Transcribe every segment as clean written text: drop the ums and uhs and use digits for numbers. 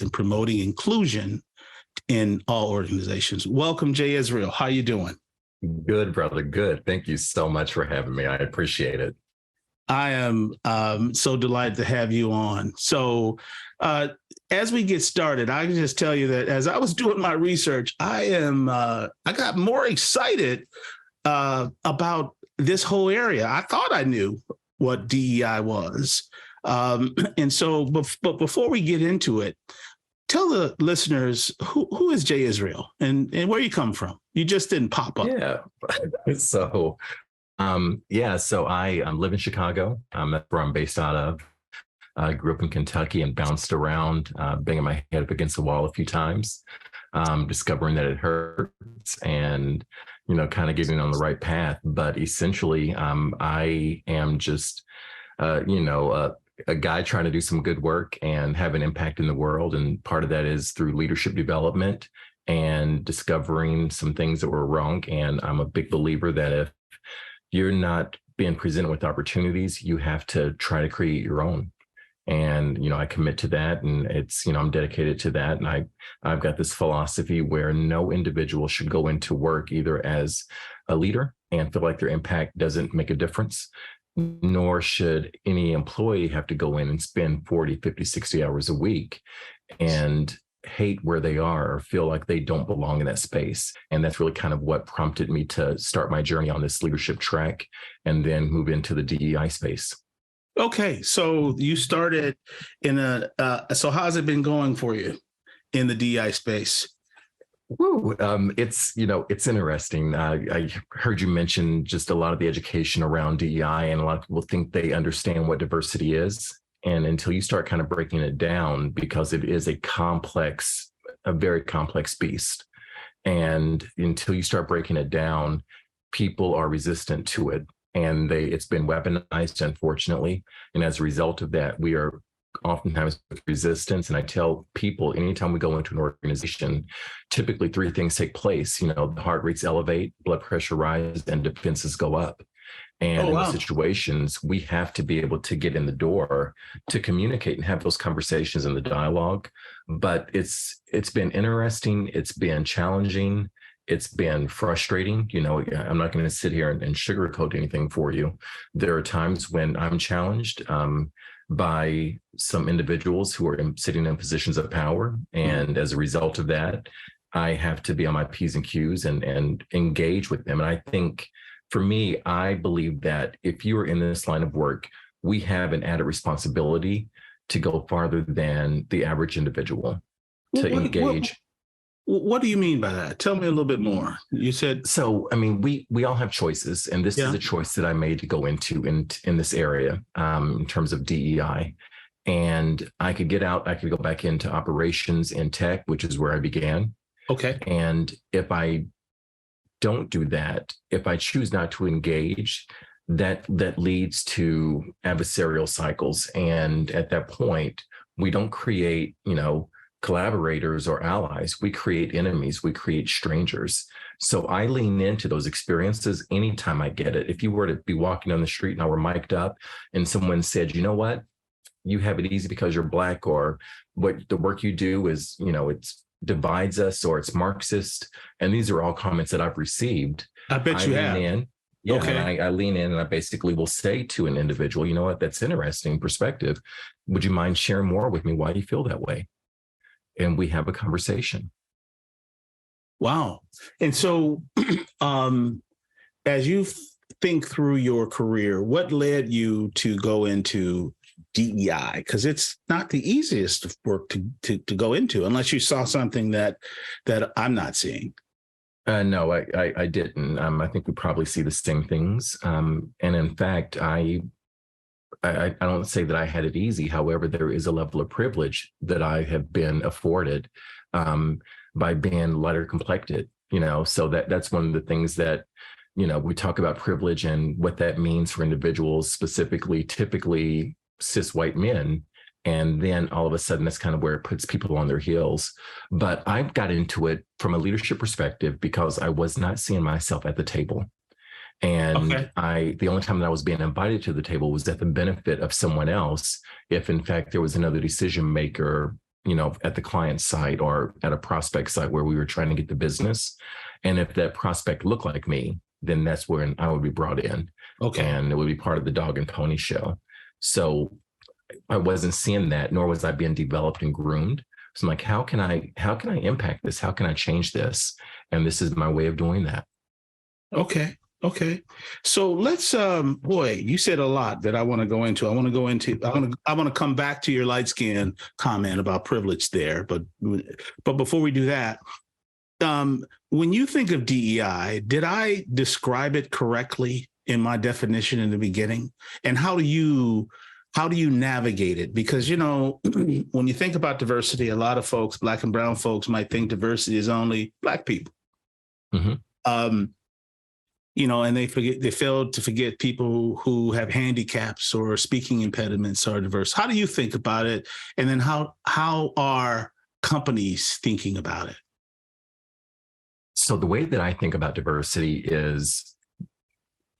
and promoting inclusion in all organizations. Welcome, Jay Israel. How you doing? Good, brother. Good. Thank you so much for having me. I appreciate it. I am so delighted to have you on. So as we get started, I can just tell you that as I was doing my research, I got more excited about this whole area. I thought I knew what DEI was. And so, but before we get into it, tell the listeners who is Jay Israel and where you come from. You just didn't pop up. Yeah. So I live in Chicago. That's where I'm based out of. I grew up in Kentucky and bounced around, banging my head up against the wall a few times, discovering that it hurts and, kind of getting on the right path. But essentially, I am just, a guy trying to do some good work and have an impact in the world. And part of that is through leadership development and discovering some things that were wrong. And I'm a big believer that if you're not being presented with opportunities, you have to try to create your own. And, I commit to that, and it's, I'm dedicated to that. And I've got this philosophy where no individual should go into work either as a leader and feel like their impact doesn't make a difference, nor should any employee have to go in and spend 40, 50, 60 hours a week and hate where they are or feel like they don't belong in that space. And that's really kind of what prompted me to start my journey on this leadership track and then move into the DEI space. Okay, so you started in so how's it been going for you in the DEI space? It's interesting. I heard you mention just a lot of the education around DEI, and a lot of people think they understand what diversity is. And until you start kind of breaking it down, because it is a very complex beast. And until you start breaking it down, people are resistant to it. And it's been weaponized, unfortunately. And as a result of that, we are oftentimes with resistance. And I tell people, anytime we go into an organization, typically three things take place. The heart rates elevate, blood pressure rise, and defenses go up. And in those situations, we have to be able to get in the door to communicate and have those conversations and the dialogue. But it's been interesting. It's been challenging. It's been frustrating. I'm not going to sit here and sugarcoat anything for you. There are times when I'm challenged by some individuals who are sitting in positions of power. And as a result of that, I have to be on my P's and Q's and engage with them. And I think for me, I believe that if you are in this line of work, we have an added responsibility to go farther than the average individual to engage. What do you mean by that? Tell me a little bit more. You said so. I mean, we all have choices, and this is a choice that I made to go into in this area in terms of DEI. And I could get out. I could go back into operations in tech, which is where I began. Okay. And if I don't do that, if I choose not to engage, that leads to adversarial cycles. And at that point, we don't create, collaborators or allies. We create enemies. We create strangers. So I lean into those experiences anytime I get it. If you were to be walking on the street and I were mic'd up and someone said, you know what, you have it easy because you're Black, or what the work you do is, it's divides us, or it's Marxist. And these are all comments that I've received. I bet you have. Okay. I lean in and I basically will say to an individual, you know what, that's interesting perspective. Would you mind sharing more with me why you feel that way? And we have a conversation. Wow. And so as you think through your career, what led you to go into DEI? Because it's not the easiest work to go into unless you saw something that I'm not seeing. No, I didn't. I think we probably see the same things. And in fact, I don't say that I had it easy. However, there is a level of privilege that I have been afforded by being lighter complected, so that's one of the things that, we talk about privilege and what that means for individuals, specifically, typically cis white men. And then all of a sudden, that's kind of where it puts people on their heels. But I got into it from a leadership perspective because I was not seeing myself at the table. And the only time that I was being invited to the table was at the benefit of someone else. If in fact there was another decision maker at the client site or at a prospect site where we were trying to get the business. And if that prospect looked like me, then that's when I would be brought in. Okay. And it would be part of the dog and pony show. So I wasn't seeing that, nor was I being developed and groomed. So I'm like, how can I impact this? How can I change this? And this is my way of doing that. Okay. Okay. So let's, boy, you said a lot that I want to go into. I want to come back to your light skin comment about privilege there. But before we do that, when you think of DEI, did I describe it correctly in my definition in the beginning? And how do you navigate it? Because, when you think about diversity, a lot of folks, Black and brown folks, might think diversity is only Black people. Mm-hmm. And they fail to forget people who have handicaps or speaking impediments are diverse. How do you think about it? And then how are companies thinking about it? So the way that I think about diversity is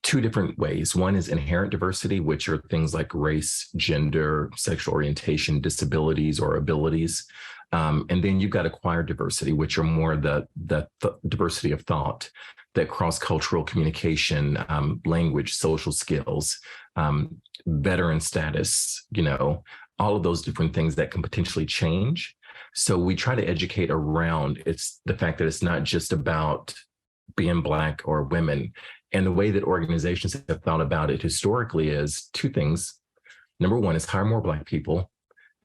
two different ways. One is inherent diversity, which are things like race, gender, sexual orientation, disabilities, or abilities. And then you've got acquired diversity, which are more the diversity of thought, that cross-cultural communication, language, social skills, veteran status, all of those different things that can potentially change. So we try to educate around it's the fact that it's not just about being Black or women. And the way that organizations have thought about it historically is two things. Number one is hire more Black people.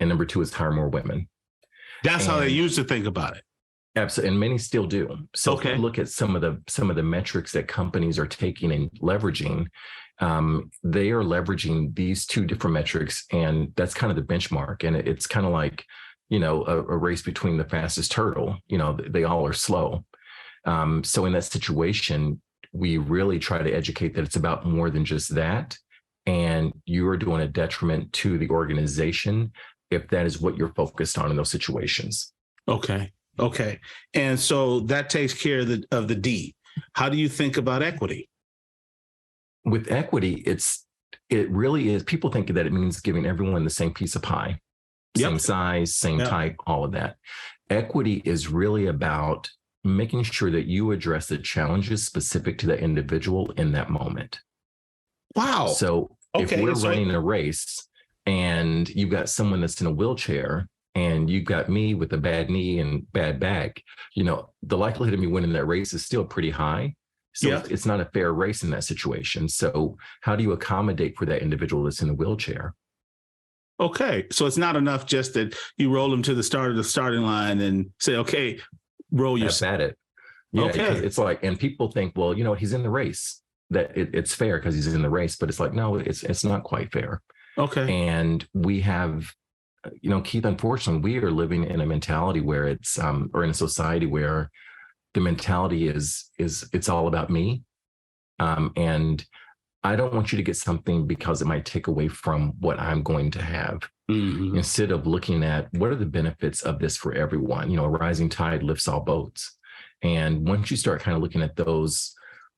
And number two is hire more women. That's how they used to think about it. Absolutely. And many still do. So okay. If you look at some of the metrics that companies are taking and leveraging, they are leveraging these two different metrics. And that's kind of the benchmark. And it's kind of like, a race between the fastest turtle. They all are slow. So in that situation, we really try to educate that it's about more than just that. And you are doing a detriment to the organization if that is what you're focused on in those situations. Okay. Okay. And so that takes care of the D. How do you think about equity? With equity, it really is. People think that it means giving everyone the same piece of pie, same size, same type, all of that. Equity is really about making sure that you address the challenges specific to the individual in that moment. Wow. So if we're running a race and you've got someone that's in a wheelchair and you've got me with a bad knee and bad back, the likelihood of me winning that race is still pretty high. So it's not a fair race in that situation. So how do you accommodate for that individual that's in a wheelchair? Okay. So it's not enough just that you roll them to the start of the starting line and say, okay, roll your at it. Yeah, okay. It's like, and people think, well, he's in the race, that it's fair because he's in the race, but it's like, no, it's not quite fair. Okay. And we have, Keith, unfortunately, we are living in a mentality where it's, or in a society where the mentality is it's all about me. And I don't want you to get something because it might take away from what I'm going to have. Mm-hmm. Instead of looking at what are the benefits of this for everyone, a rising tide lifts all boats. And once you start kind of looking at those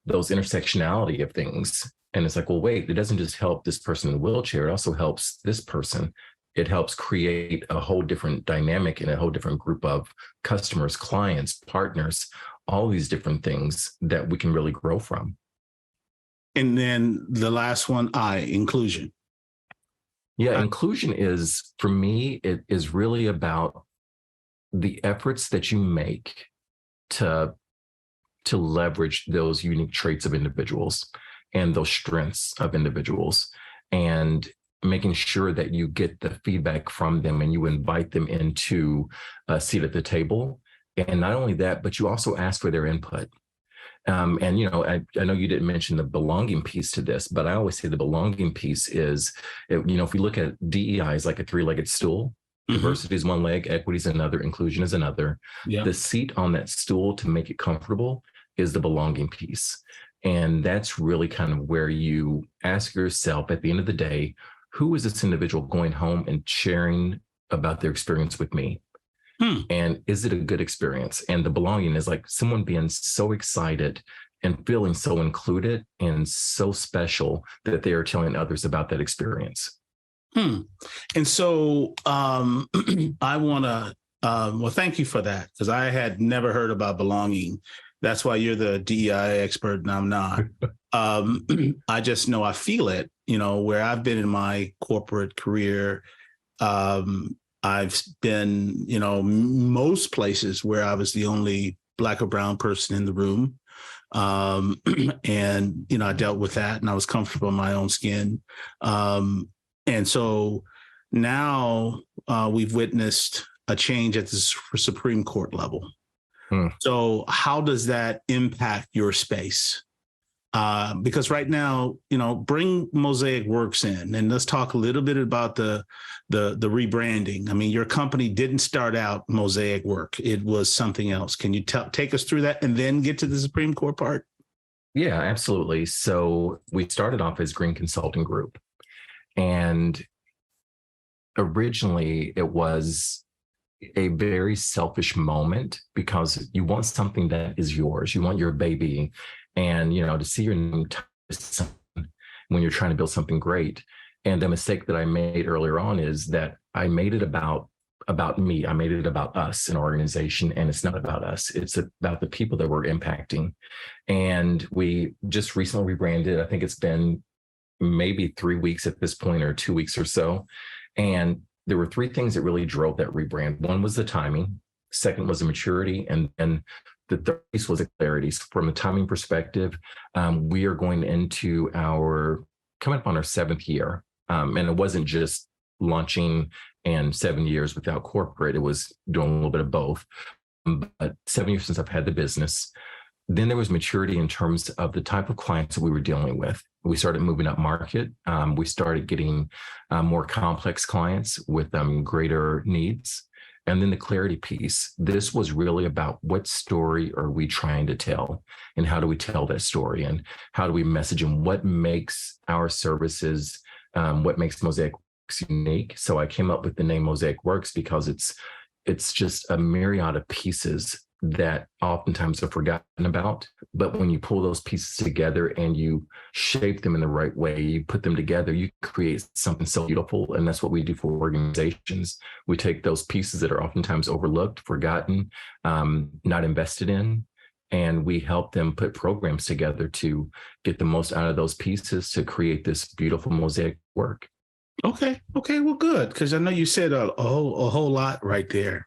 intersectionality of things, and it's like, well, wait, it doesn't just help this person in a wheelchair, it also helps this person. It helps create a whole different dynamic and a whole different group of customers, clients, partners, all these different things that we can really grow from. And then the last one, inclusion. Yeah, inclusion is, for me, it is really about the efforts that you make to leverage those unique traits of individuals and those strengths of individuals, and making sure that you get the feedback from them and you invite them into a seat at the table. And not only that, but you also ask for their input. And, I know you didn't mention the belonging piece to this, but I always say the belonging piece is, if we look at DEI as like a three-legged stool, diversity is one leg, equity is another, inclusion is another. Yeah. The seat on that stool to make it comfortable is the belonging piece. And that's really kind of where you ask yourself at the end of the day, who is this individual going home and sharing about their experience with me? And is it a good experience? And the belonging is like someone being so excited and feeling so included and so special that they are telling others about that experience. Hmm. And so I want to, well, thank you for that, because I had never heard about belonging. That's why you're the DEI expert and I'm not. I just know I feel it, where I've been in my corporate career. I've been, most places where I was the only Black or brown person in the room. And, I dealt with that and I was comfortable in my own skin. And so now we've witnessed a change at the Supreme Court level. So how does that impact your space? Because right now, bring Mosaic Worx in and let's talk a little bit about the rebranding. I mean, your company didn't start out Mosaic Worx. It was something else. Can you take us through that and then get to the Supreme Court part? Yeah, absolutely. So we started off as Greene Consulting Group. And originally it was a very selfish moment because you want something that is yours. You want your baby and, to see your name when you're trying to build something great. And the mistake that I made earlier on is that I made it about me. I made it about us, an organization, and it's not about us. It's about the people that we're impacting. And we just recently rebranded. I think it's been maybe 3 weeks at this point or 2 weeks or so. And there were three things that really drove that rebrand. One was the timing. Second was the maturity. And the third piece was the clarity. So from a timing perspective, we are going into coming up on our 7th year. And it wasn't just launching and 7 years without corporate. It was doing a little bit of both. But 7 years since I've had the business. Then there was maturity in terms of the type of clients that we were dealing with. We started moving up market. We started getting more complex clients with greater needs. And then the clarity piece. This was really about what story are we trying to tell and how do we tell that story and how do we message and what makes our services, what makes Mosaic Worx unique. So I came up with the name Mosaic Worx because it's just a myriad of pieces that oftentimes are forgotten about. But when you pull those pieces together and you shape them in the right way, you put them together, you create something so beautiful. And that's what we do for organizations. We take those pieces that are oftentimes overlooked, forgotten, not invested in, and we help them put programs together to get the most out of those pieces to create this beautiful mosaic work. Okay. Well, good. Because I know you said a whole lot right there.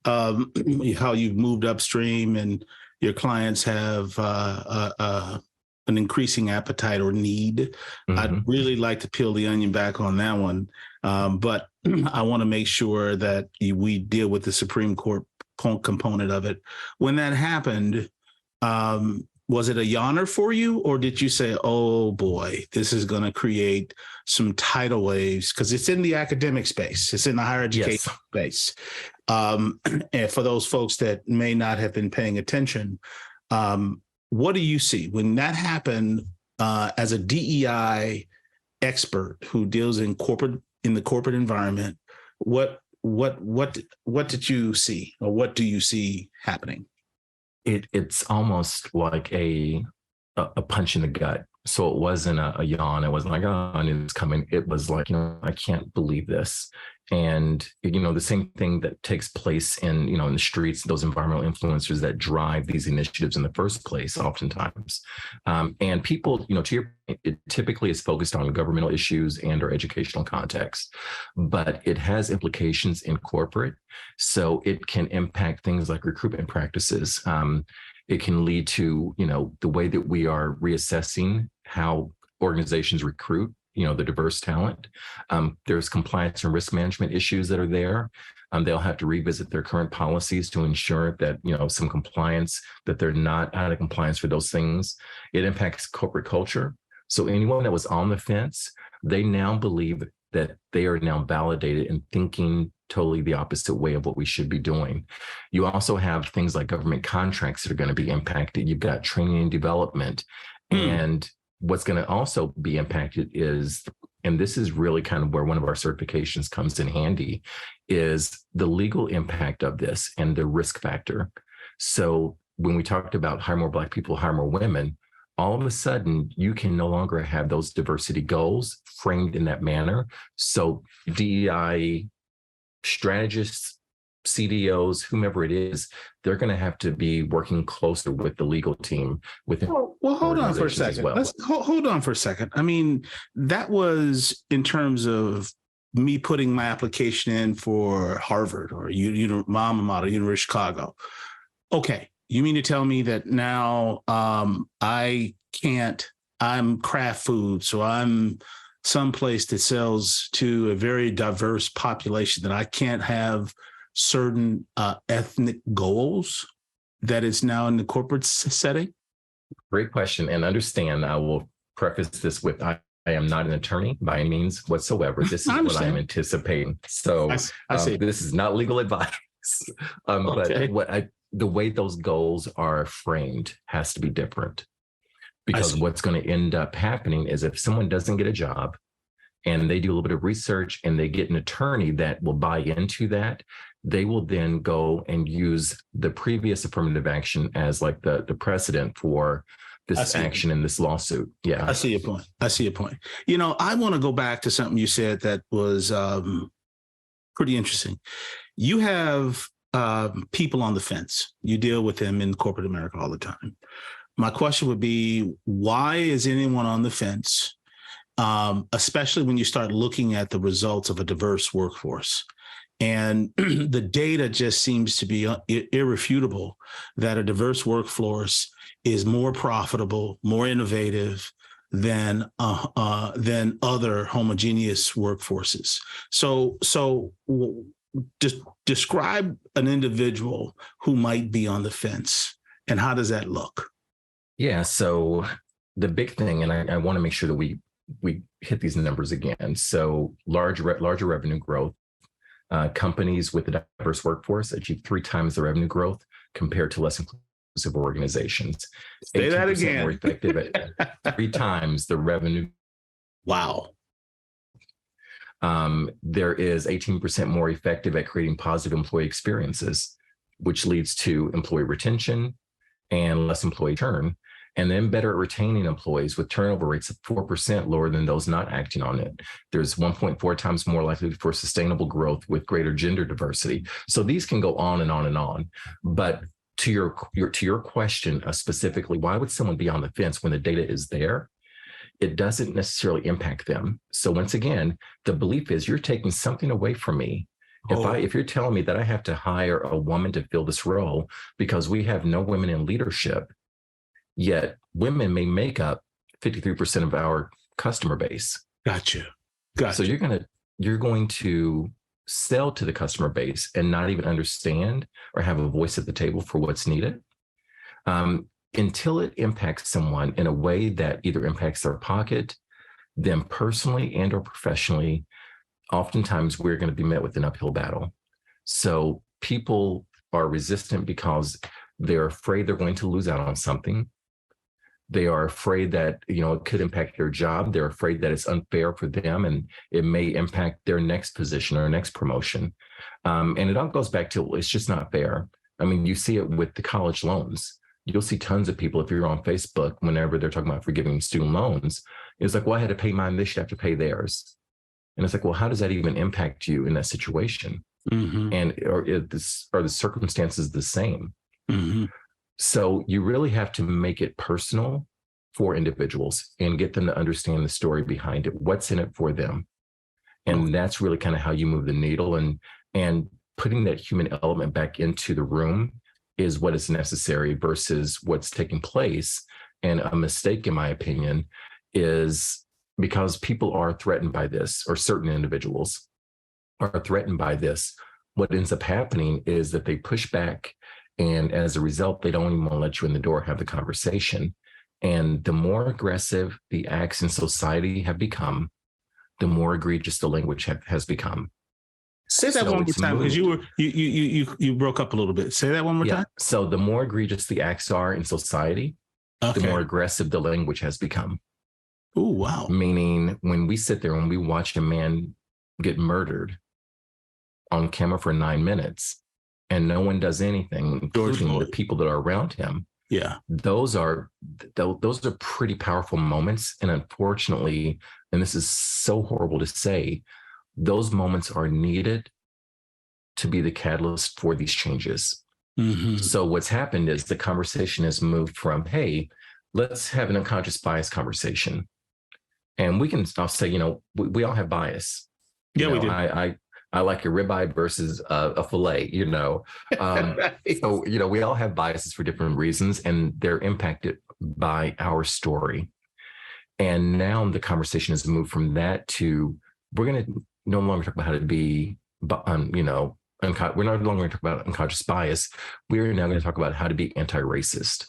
How you've moved upstream and your clients have an increasing appetite or need. Mm-hmm. I'd really like to peel the onion back on that one. But I want to make sure that we deal with the Supreme Court component of it. When that happened, was it a yawner for you, or did you say, oh boy, this is going to create some tidal waves? Because it's in the academic space. It's in the higher education space. And for those folks that may not have been paying attention, what do you see when that happened as a DEI expert who deals in the corporate environment? What did you see, or what do you see happening? It's almost like a punch in the gut. So it wasn't a yawn. It wasn't like, oh, I knew it was coming. It was like, I can't believe this. And, the same thing that takes place in the streets, those environmental influencers that drive these initiatives in the first place, oftentimes. And people, to your point, it typically is focused on governmental issues and or educational context, but it has implications in corporate. So it can impact things like recruitment practices. It can lead to, the way that we are reassessing how organizations recruit, the diverse talent. There's compliance and risk management issues that are there. They'll have to revisit their current policies to ensure that, some compliance, that they're not out of compliance for those things. It impacts corporate culture. So anyone that was on the fence, they now believe that they are now validated in thinking totally the opposite way of what we should be doing. You also have things like government contracts that are going to be impacted. You've got training and development. And what's going to also be impacted is, and this is really kind of where one of our certifications comes in handy, is the legal impact of this and the risk factor. So when we talked about hire more Black people, hire more women, all of a sudden you can no longer have those diversity goals framed in that manner. So DEI strategists, CDOs, whomever it is, they're going to have to be working closer with the legal team. Well, hold on for a second. Well. Let's hold on for a second. I mean, that was in terms of me putting my application in for Harvard or my alma mater, University of Chicago. Okay, you mean to tell me that now I can't? I'm Kraft Food, so I'm someplace that sells to a very diverse population, that I can't have certain ethnic goals that is now in the corporate setting? Great question. And understand, I will preface this with, I am not an attorney by any means whatsoever. This is what I'm anticipating. So I see. This is not legal advice. Okay. But the way those goals are framed has to be different. Because what's going to end up happening is if someone doesn't get a job and they do a little bit of research and they get an attorney that will buy into that, they will then go and use the previous affirmative action as like the precedent for this action in this lawsuit. Yeah. I see your point. You know, I want to go back to something you said that was pretty interesting. You have people on the fence. You deal with them in corporate America all the time. My question would be, why is anyone on the fence, especially when you start looking at the results of a diverse workforce? And the data just seems to be irrefutable that a diverse workforce is more profitable, more innovative than other homogeneous workforces. So just describe an individual who might be on the fence, and how does that look? Yeah. So the big thing, and I want to make sure that we hit these numbers again. So larger revenue growth. Companies with a diverse workforce achieve 3 times the revenue growth compared to less inclusive organizations. Say that again. More effective at 3 times the revenue. Wow. There is 18% more effective at creating positive employee experiences, which leads to employee retention and less employee churn. And then better at retaining employees with turnover rates of 4% lower than those not acting on it. There's 1.4 times more likely for sustainable growth with greater gender diversity. So these can go on and on and on. But to your question specifically, why would someone be on the fence when the data is there? It doesn't necessarily impact them. So once again, the belief is you're taking something away from me. If you're telling me that I have to hire a woman to fill this role because we have no women in leadership, yet women may make up 53% of our customer base. Gotcha. So you're going to sell to the customer base and not even understand or have a voice at the table for what's needed. Until it impacts someone in a way that either impacts their pocket, them personally and or professionally, oftentimes we're going to be met with an uphill battle. So people are resistant because they're afraid they're going to lose out on something. They are afraid that, it could impact their job. They're afraid that it's unfair for them and it may impact their next position or next promotion. And it all goes back to, it's just not fair. I mean, you see it with the college loans. You'll see tons of people, if you're on Facebook, whenever they're talking about forgiving student loans, it's like, well, I had to pay mine, they should have to pay theirs. And it's like, well, how does that even impact you in that situation? Mm-hmm. And are the circumstances the same? Mm-hmm. So you really have to make it personal for individuals and get them to understand the story behind it, what's in it for them. And that's really kind of how you move the needle, and putting that human element back into the room is what is necessary versus what's taking place. And a mistake, in my opinion, is because people are threatened by this, or certain individuals are threatened by this, what ends up happening is that they push back. And as a result, they don't even want to let you in the door, have the conversation. And the more aggressive the acts in society have become, the more egregious the language has become. Say that one more time, because you broke up a little bit. Say that one more time. So the more egregious the acts are in society, the more aggressive the language has become. Oh, wow. Meaning when we sit there and we watch a man get murdered on camera for 9 minutes and no one does anything, including the people that are around him. Yeah. Those are pretty powerful moments. And unfortunately, and this is so horrible to say, those moments are needed to be the catalyst for these changes. Mm-hmm. So what's happened is the conversation has moved from, hey, let's have an unconscious bias conversation. And I'll say, we all have bias. Yeah, we do. I like a ribeye versus a fillet, Right. So, we all have biases for different reasons, and they're impacted by our story. And now the conversation has moved from that to, we're going to no longer talk about how to be, we're no longer going to talk about unconscious bias. We're now going to talk about how to be anti-racist.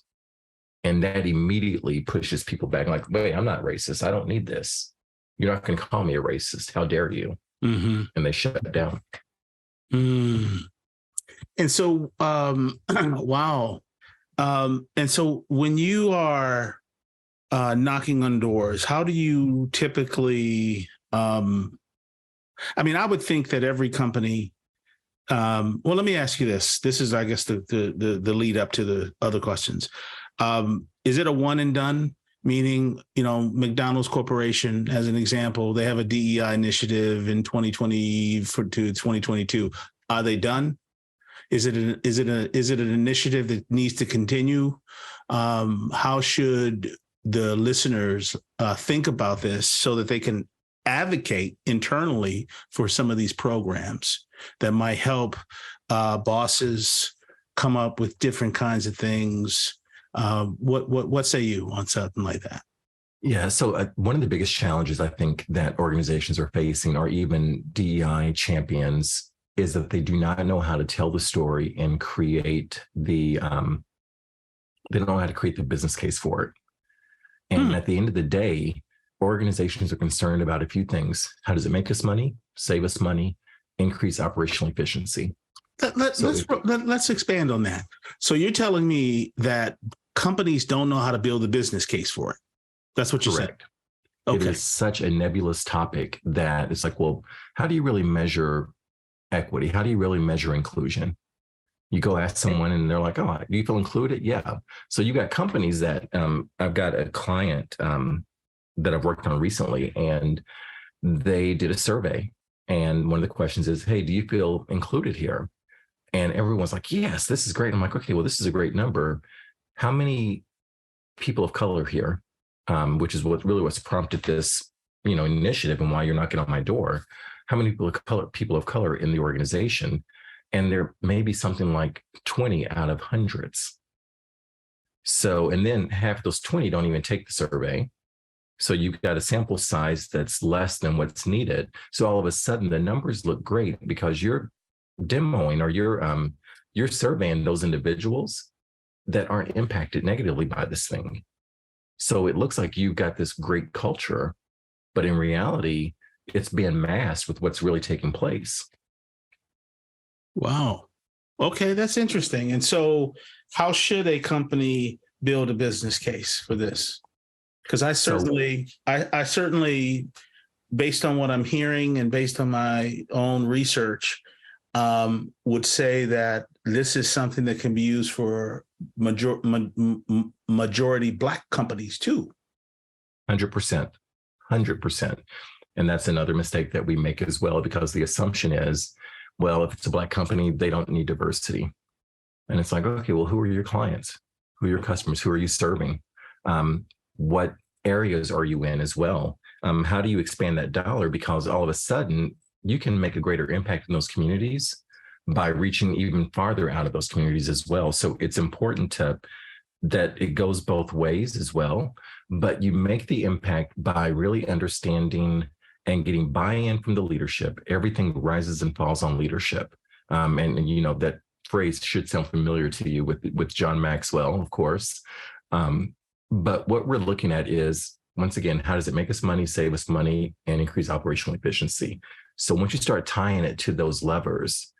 And that immediately pushes people back, like, wait, I'm not racist. I don't need this. You're not going to call me a racist. How dare you? Mm-hmm. And they shut down. Mm. And so, wow. And so when you are knocking on doors, how do you typically, I would think that every company, well, let me ask you this. This is, I guess, the lead up to the other questions. Is it a one and done? Meaning, McDonald's Corporation, as an example, they have a DEI initiative in 2020 to 2022. Are they done? Is it an initiative that needs to continue? How should the listeners think about this so that they can advocate internally for some of these programs that might help bosses come up with different kinds of things? What say you on something like that? Yeah. So one of the biggest challenges I think that organizations are facing, or even DEI champions, is that they do not know how to tell the story and create they don't know how to create the business case for it. And at the end of the day, organizations are concerned about a few things. How does it make us money, save us money, increase operational efficiency? Let's expand on that. So you're telling me that companies don't know how to build a business case for it. That's what you're saying. Okay. It is such a nebulous topic that it's like, well, how do you really measure equity? How do you really measure inclusion? You go ask someone and they're like, oh, do you feel included? Yeah. So you got companies that I've got a client that I've worked on recently, and they did a survey. And one of the questions is, hey, do you feel included here? And everyone's like, yes, this is great. I'm like, okay, well, this is a great number. How many people of color here? Which is what's prompted this, initiative and why you're knocking on my door. How many people of color in the organization? And there may be something like 20 out of hundreds. So, and then half of those 20 don't even take the survey. So you've got a sample size that's less than what's needed. So all of a sudden the numbers look great because you're demoing, or you're surveying those individuals that aren't impacted negatively by this thing. So it looks like you've got this great culture, but in reality, it's being masked with what's really taking place. Wow. Okay, that's interesting. And so how should a company build a business case for this? Because I certainly, based on what I'm hearing and based on my own research, would say that this is something that can be used for majority Black companies too. 100%. And that's another mistake that we make as well, because the assumption is, well, if it's a Black company, they don't need diversity. And it's like, okay, well, who are your clients? Who are your customers? Who are you serving? What areas are you in as well? How do you expand that dollar? Because all of a sudden, you can make a greater impact in those communities by reaching even farther out of those communities as well. So it's important that it goes both ways as well, but you make the impact by really understanding and getting buy-in from the leadership. Everything rises and falls on leadership. And that phrase should sound familiar to you with John Maxwell, of course. But what we're looking at is, once again, how does it make us money, save us money, and increase operational efficiency? So once you start tying it to those levers,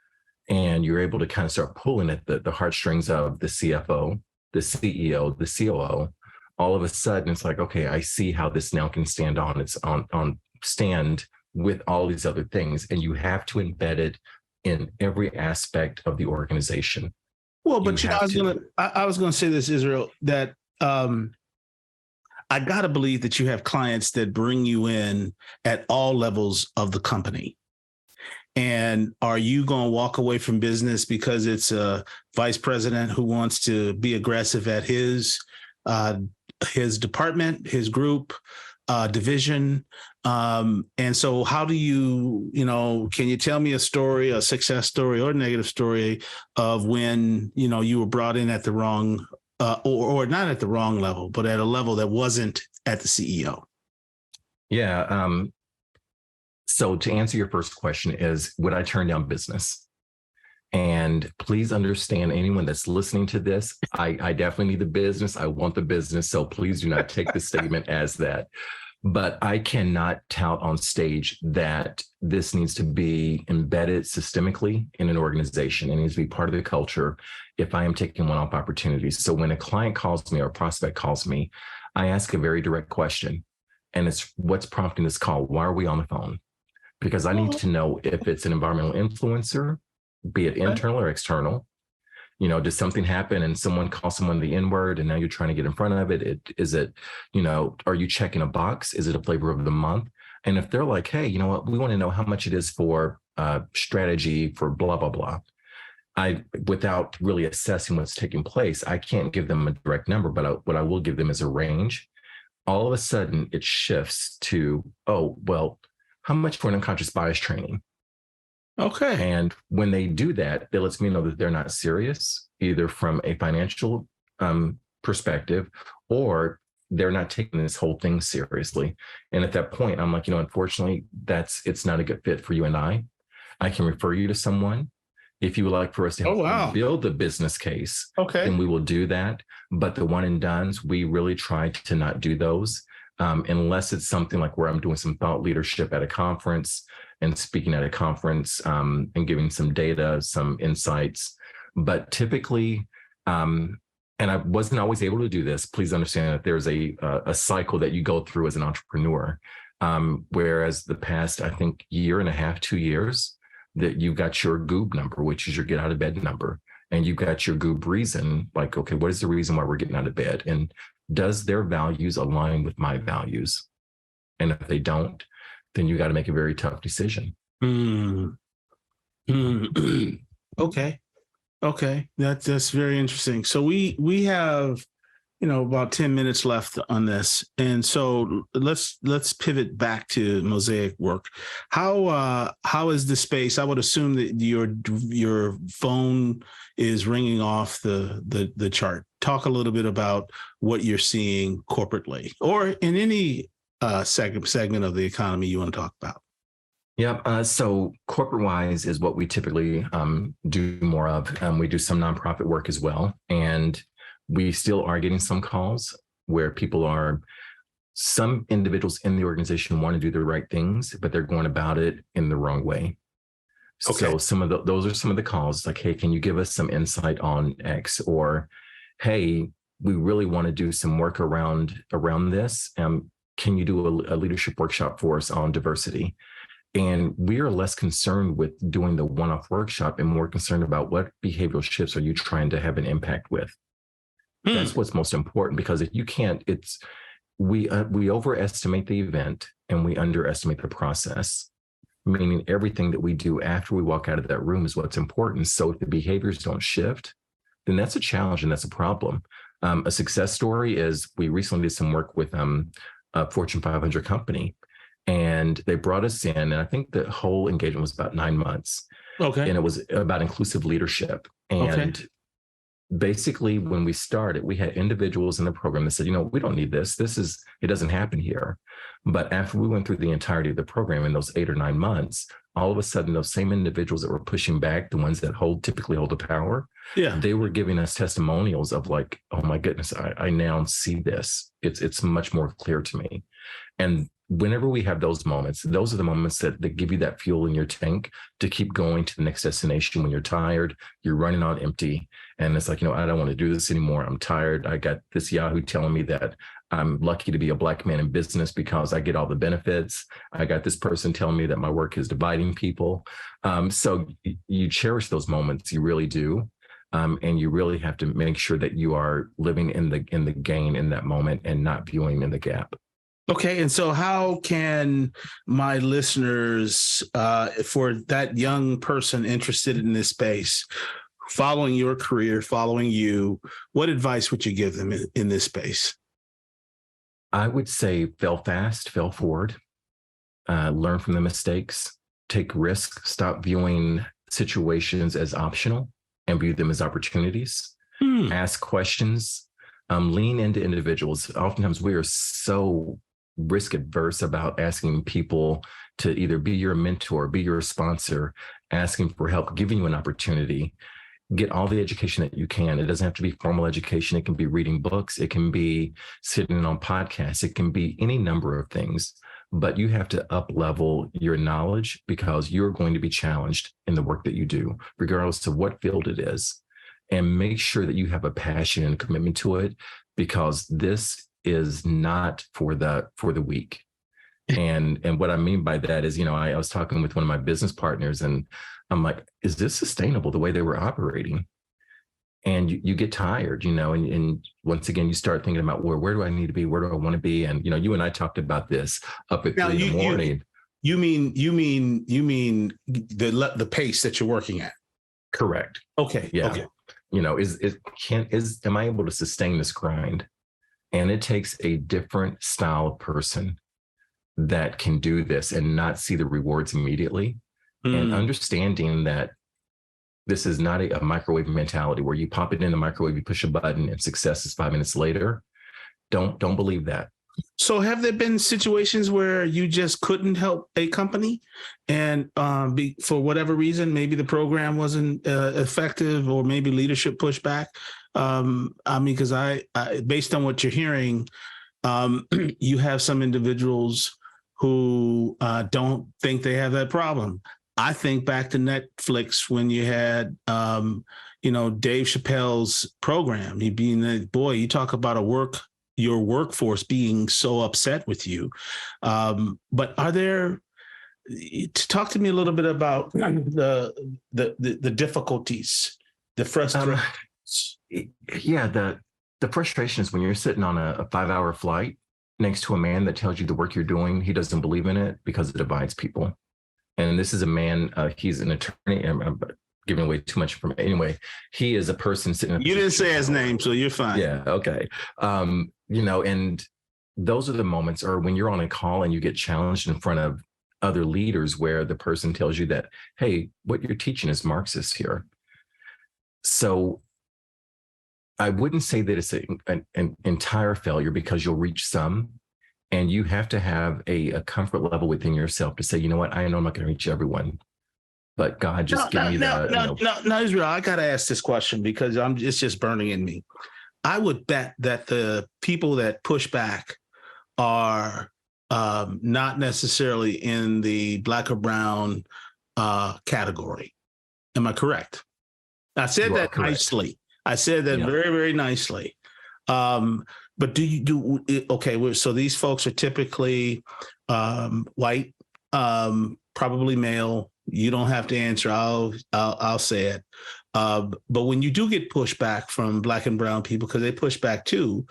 and you're able to kind of start pulling at the heartstrings of the CFO, the CEO, the COO, all of a sudden it's like, okay, I see how this now can stand on its stand with all these other things. And you have to embed it in every aspect of the organization. Well, You but have to. I was gonna say this, Israel, that I gotta believe that you have clients that bring you in at all levels of the company. And are you going to walk away from business because it's a vice president who wants to be aggressive at uh, his department, his group, division? And so, how do can you tell me a story, a success story or a negative story of when you were brought in at the wrong, or not at the wrong level, but at a level that wasn't at the CEO? Yeah. So to answer your first question is, would I turn down business? And please understand, anyone that's listening to this, I definitely need the business. I want the business. So please do not take the statement as that. But I cannot tout on stage that this needs to be embedded systemically in an organization. It needs to be part of the culture if I am taking one-off opportunities. So when a client calls me or a prospect calls me, I ask a very direct question. And it's, what's prompting this call? Why are we on the phone? Because I need to know if it's an environmental influencer, be it internal or external. Does something happen and someone calls someone the N-word and now you're trying to get in front of it? Is it, are you checking a box? Is it a flavor of the month? And if they're like, hey, you know what, we want to know how much it is for strategy for blah, blah, blah. Without really assessing what's taking place, I can't give them a direct number, but what I will give them is a range. All of a sudden it shifts to, oh, well, how much for an unconscious bias training? Okay. And when they do that, it lets me know that they're not serious, either from a financial perspective, or they're not taking this whole thing seriously. And at that point, I'm like, unfortunately, it's not a good fit for you and I. I can refer you to someone. If you would like for us to help build a business case, then we will do that. But the one and dones, we really try to not do those. Unless it's something like where I'm doing some thought leadership at a conference and speaking at a conference and giving some data, some insights. But typically, and I wasn't always able to do this, please understand that there's a cycle that you go through as an entrepreneur. Whereas the past, I think, year and a half, 2 years, that you've got your goob number, which is your get out of bed number. And you've got your goob reason, like, okay, what is the reason why we're getting out of bed? And does their values align with my values? And if they don't, then you got to make a very tough decision. Okay. That's very interesting. So we have, about 10 minutes left on this. And so let's pivot back to Mosaic Worx. How is the space? I would assume that your phone is ringing off the chart. Talk a little bit about what you're seeing corporately or in any segment of the economy you want to talk about. Yeah. So corporate-wise is what we typically do more of. We do some nonprofit work as well. And we still are getting some calls where some individuals in the organization want to do the right things, but they're going about it in the wrong way. Okay. So those are some of the calls, like, hey, can you give us some insight on X? Or, hey, we really want to do some work around this. Can you do a leadership workshop for us on diversity? And we are less concerned with doing the one-off workshop and more concerned about what behavioral shifts are you trying to have an impact with. That's what's most important, because if you can't, we overestimate the event and we underestimate the process, meaning everything that we do after we walk out of that room is what's important. So if the behaviors don't shift, then that's a challenge and that's a problem. A success story is we recently did some work with a Fortune 500 company, and they brought us in, and I think the whole engagement was about 9 months. Okay. And it was about inclusive leadership. And basically, when we started, we had individuals in the program that said, we don't need this. It doesn't happen here. But after we went through the entirety of the program in those 8 or 9 months, all of a sudden, those same individuals that were pushing back, the ones that typically hold the power, they were giving us testimonials of like, oh my goodness, I now see this. It's much more clear to me. And whenever we have those moments, those are the moments that give you that fuel in your tank to keep going to the next destination. When you're tired, you're running on empty. And it's like, I don't want to do this anymore. I'm tired. I got this Yahoo telling me that I'm lucky to be a Black man in business because I get all the benefits. I got this person telling me that my work is dividing people. So you cherish those moments. You really do. And you really have to make sure that you are living in the gain in that moment and not viewing in the gap. Okay. And so how can my listeners, for that young person interested in this space, following your career, following you, what advice would you give them in this space? I would say fail fast, fail forward, learn from the mistakes, take risks, stop viewing situations as optional and view them as opportunities. Ask questions, lean into individuals. Oftentimes we are so risk adverse about asking people to either be your mentor, be your sponsor, asking for help, giving you an opportunity. Get all the education that you can. It doesn't have to be formal education. It can be reading books. It can be sitting on podcasts. It can be any number of things, but you have to up level your knowledge because you're going to be challenged in the work that you do, regardless of what field it is. And make sure that you have a passion and commitment to it, because this is not for the weak. And what I mean by that is, I was talking with one of my business partners and I'm like, is this sustainable the way they were operating? And you get tired, and once again, you start thinking about where do I need to be? Where do I want to be? And, you and I talked about this up at 3 in the morning. You mean the pace that you're working at? Correct. Okay. Yeah. Okay. Am I able to sustain this grind? And it takes a different style of person that can do this and not see the rewards immediately. And understanding that this is not a microwave mentality where you pop it in the microwave, you push a button and success is 5 minutes later. Don't believe that. So have there been situations where you just couldn't help a company and for whatever reason, maybe the program wasn't effective or maybe leadership pushed back? Because I based on what you're hearing, you have some individuals who don't think they have that problem. I think back to Netflix when you had, Dave Chappelle's program. You talk about your workforce being so upset with you. But talk to me a little bit about the difficulties, the frustrations. The frustration is when you're sitting on a 5-hour flight next to a man that tells you the work you're doing, he doesn't believe in it because it divides people. And this is a man, he's an attorney. I'm giving away too much from anyway. He is a person sitting. You didn't say his name, so you're fine. Yeah. Okay. And those are the moments, or when you're on a call and you get challenged in front of other leaders where the person tells you that, hey, what you're teaching is Marxist here. So I wouldn't say that it's an entire failure, because you'll reach some. And you have to have a comfort level within yourself to say, you know what, I know I'm not going to reach everyone, but God, just give me that. No, Israel, I got to ask this question because it's just burning in me. I would bet that the people that push back are not necessarily in the Black or brown category. Am I correct? I said that correct. Nicely. I said that very, very nicely. But do you do okay? So these folks are typically white, probably male. You don't have to answer. I'll say it. But when you do get pushback from Black and brown people, because they push back too,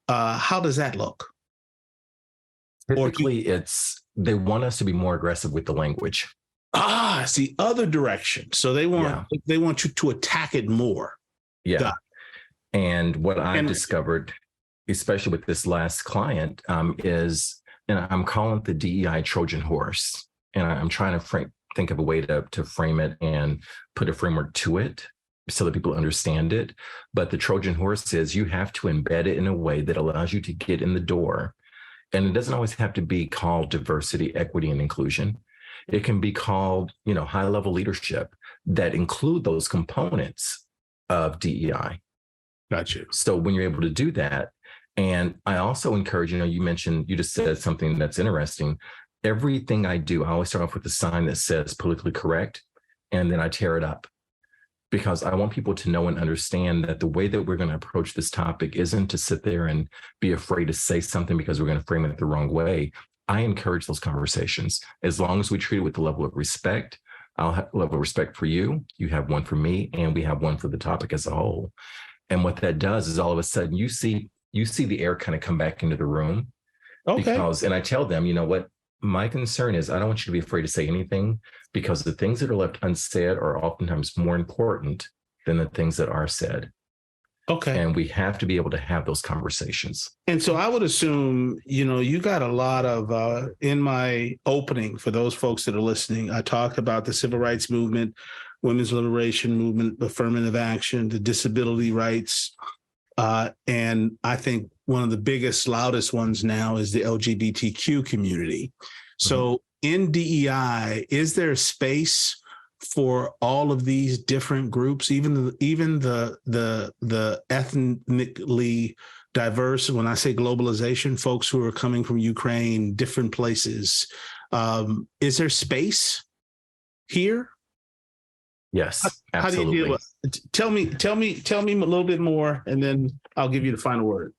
how does that look? Typically, they want us to be more aggressive with the language. It's the other direction. So they want you to attack it more. Yeah. And what I've discovered, especially with this last client, is, and I'm calling it the DEI Trojan horse. And I'm trying to think of a way to frame it and put a framework to it so that people understand it. But the Trojan horse is you have to embed it in a way that allows you to get in the door. And it doesn't always have to be called diversity, equity, and inclusion. It can be called, high-level leadership that include those components of DEI. Gotcha. So when you're able to do that, and I also encourage, you just said something that's interesting. Everything I do, I always start off with a sign that says politically correct, and then I tear it up, because I want people to know and understand that the way that we're going to approach this topic isn't to sit there and be afraid to say something because we're going to frame it the wrong way. I encourage those conversations as long as we treat it with the level of respect, I'll have a level of respect for you. You have one for me, and we have one for the topic as a whole. And what that does is all of a sudden you see the air kind of come back into the room. Okay. And I tell them, you know what, my concern is I don't want you to be afraid to say anything, because the things that are left unsaid are oftentimes more important than the things that are said. Okay. And we have to be able to have those conversations. And so I would assume, you got a lot of, in my opening, for those folks that are listening, I talked about the civil rights movement, women's liberation movement, affirmative action, the disability rights. And I think one of the biggest, loudest ones now is the LGBTQ community. So in DEI, is there space for all of these different groups, even the ethnically diverse? When I say globalization, folks who are coming from Ukraine, different places, is there space here? Yes, absolutely. How do you deal with it? Tell me a little bit more, and then I'll give you the final word.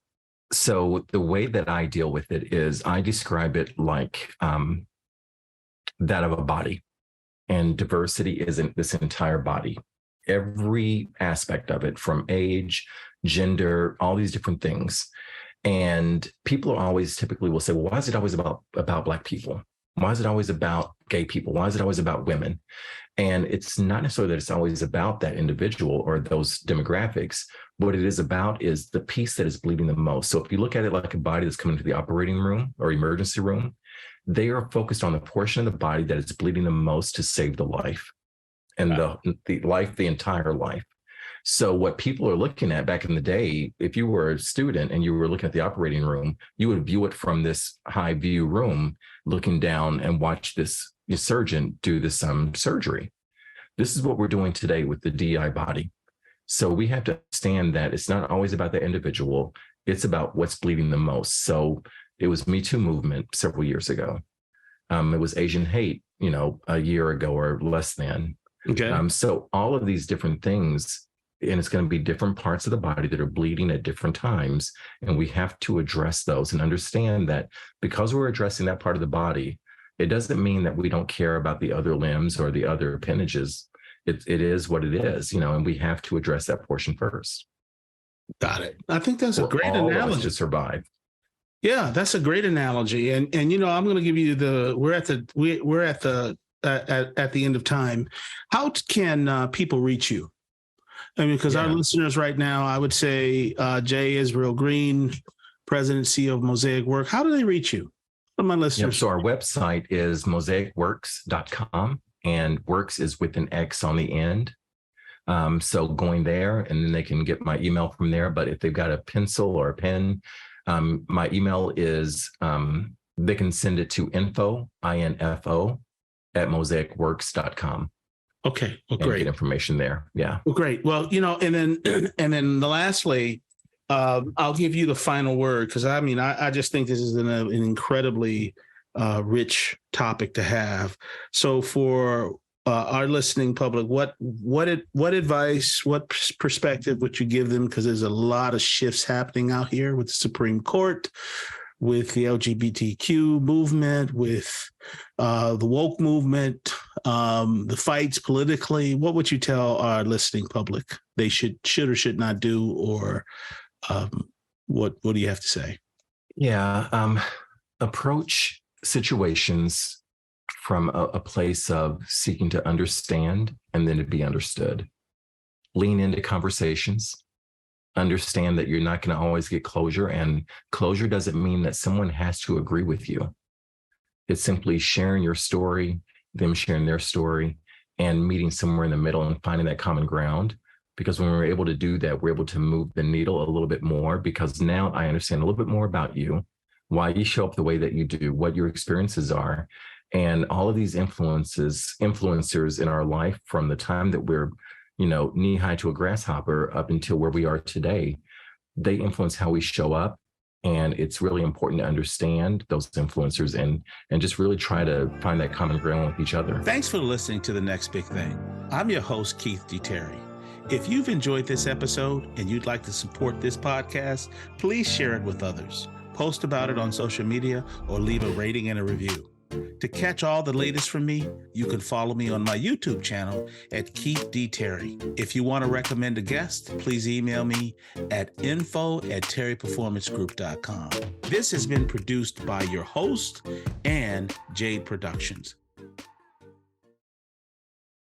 So the way that I deal with it is I describe it like that of a body. And diversity isn't this entire body. Every aspect of it, from age, gender, all these different things. And people are always typically will say, well, why is it always about Black people? Why is it always about gay people? Why is it always about women? And it's not necessarily that it's always about that individual or those demographics. What it is about is the piece that is bleeding the most. So if you look at it like a body that's coming to the operating room or emergency room, they are focused on the portion of the body that is bleeding the most to save the life and the entire life. So what people are looking at back in the day, if you were a student and you were looking at the operating room, you would view it from this high view room, looking down and watch this surgeon do this surgery. This is what we're doing today with the DEI body. So we have to understand that it's not always about the individual. It's about what's bleeding the most. So it was Me Too movement several years ago. It was Asian hate, a year ago or less than. Okay. So all of these different things, and it's going to be different parts of the body that are bleeding at different times. And we have to address those and understand that because we're addressing that part of the body, it doesn't mean that we don't care about the other limbs or the other appendages. It is what it is, and we have to address that portion first. Got it. I think that's a great analogy to survive. Yeah, that's a great analogy. And I'm going to give you we're at the end of time. How can people reach you? I mean, because our listeners right now, I would say J. Israel Greene, President, CEO of Mosaic Worx. How do they reach you? What are my listeners? So our website is mosaicworx.com, and Worx is with an X on the end. So going there, and then they can get my email from there. But if they've got a pencil or a pen, my email is, they can send it to info at mosaicworx.com. Okay. Well, great. Get information there. Yeah. Well, great. Well, and then lastly, I'll give you the final word, because I just think this is an incredibly rich topic to have. So for our listening public, what advice, what perspective would you give them? Because there's a lot of shifts happening out here with the Supreme Court, with the LGBTQ movement, with the woke movement, the fights politically. What would you tell our listening public they should or should not do, or what do you have to say? Yeah, approach situations from a place of seeking to understand and then to be understood. Lean into conversations. Understand that you're not going to always get closure, and closure doesn't mean that someone has to agree with you. It's simply sharing your story, them sharing their story, and meeting somewhere in the middle and finding that common ground. Because when we're able to do that, we're able to move the needle a little bit more, because now I understand a little bit more about you, why you show up the way that you do, what your experiences are. And all of these influencers in our life, from the time that we're, knee high to a grasshopper up until where we are today, they influence how we show up. And it's really important to understand those influencers and just really try to find that common ground with each other. Thanks for listening to The Next Big Thing. I'm your host, Keith D. Terry. If you've enjoyed this episode and you'd like to support this podcast, please share it with others. Post about it on social media or leave a rating and a review. To catch all the latest from me, you can follow me on my YouTube channel at Keith D. Terry. If you want to recommend a guest, please email me at info@terryperformancegroup.com. This has been produced by your host and Jade Productions.